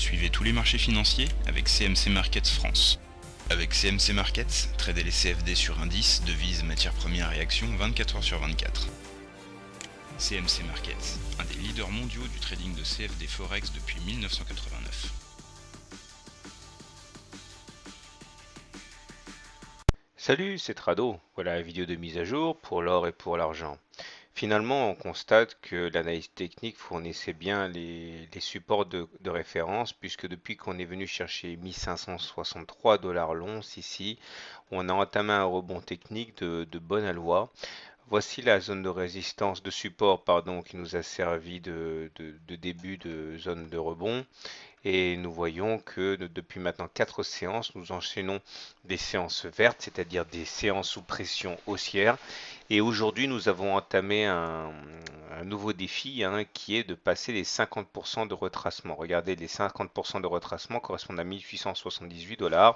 Suivez tous les marchés financiers avec CMC Markets France. Avec CMC Markets, tradez les CFD sur indices, devises, matières premières et actions 24 heures sur 24. CMC Markets, un des leaders mondiaux du trading de CFD Forex depuis 1989. Salut, c'est Trado. Voilà la vidéo de mise à jour pour l'or et pour l'argent. Finalement, on constate que l'analyse technique fournissait bien les supports de référence, puisque depuis qu'on est venu chercher 1563 $ l'once ici, on a entamé un rebond technique de bonne aloi. Voici la zone de résistance, de support, pardon, qui nous a servi de début de zone de rebond. Et nous voyons que depuis maintenant 4 séances, nous enchaînons des séances vertes, c'est-à-dire des séances sous pression haussière. Et aujourd'hui, nous avons entamé un nouveau défi qui est de passer les 50% de retracement. Regardez, les 50% de retracement correspondent à 1878 $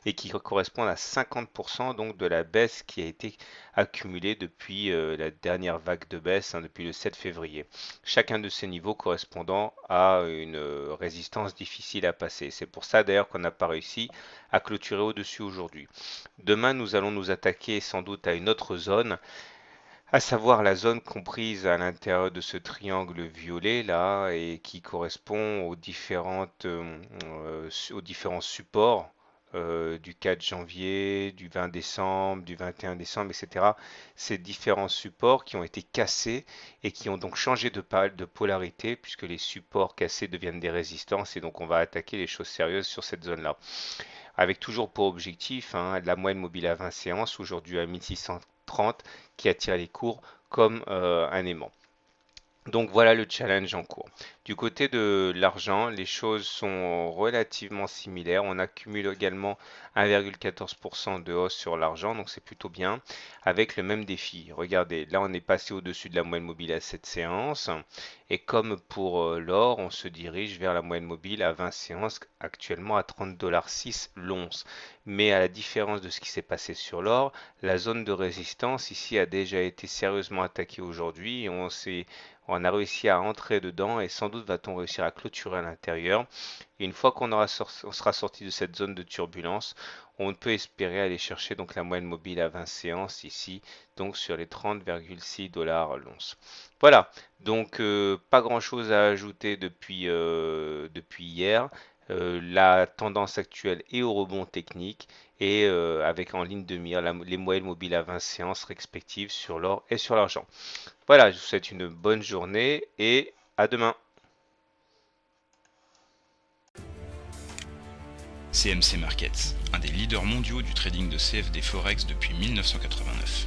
et qui correspondent à 50% donc de la baisse qui a été accumulée depuis la dernière vague de baisse, depuis le 7 février. Chacun de ces niveaux correspondant à une résistance difficile à passer. C'est pour ça d'ailleurs qu'on n'a pas réussi à clôturer au-dessus aujourd'hui. Demain, nous allons nous attaquer sans doute à une autre zone, à savoir la zone comprise à l'intérieur de ce triangle violet là et qui correspond aux différents supports du 4 janvier, du 20 décembre, du 21 décembre, etc. Ces différents supports qui ont été cassés et qui ont donc changé de polarité puisque les supports cassés deviennent des résistances et donc on va attaquer les choses sérieuses sur cette zone-là. Avec toujours pour objectif la moyenne mobile à 20 séances, aujourd'hui à 1630, qui attire les cours comme un aimant. Donc voilà le challenge en cours. Du côté de l'argent, les choses sont relativement similaires. On accumule également 1,14% de hausse sur l'argent, donc c'est plutôt bien, avec le même défi. Regardez, là on est passé au-dessus de la moyenne mobile à 7 séances, et comme pour l'or, on se dirige vers la moyenne mobile à 20 séances, actuellement à 30,06 $ l'once. Mais à la différence de ce qui s'est passé sur l'or, la zone de résistance ici a déjà été sérieusement attaquée aujourd'hui, et on a réussi à entrer dedans et sans doute va-t-on réussir à clôturer à l'intérieur. Et une fois qu'on sera sorti de cette zone de turbulence, on peut espérer aller chercher donc la moyenne mobile à 20 séances ici, donc sur les 30,6 $ l'once. Voilà, donc pas grand-chose à ajouter depuis hier. La tendance actuelle est au rebond technique et avec en ligne de mire les moyennes mobiles à 20 séances respectives sur l'or et sur l'argent. Voilà, je vous souhaite une bonne journée et à demain. CMC Markets, un des leaders mondiaux du trading de CFD Forex depuis 1989.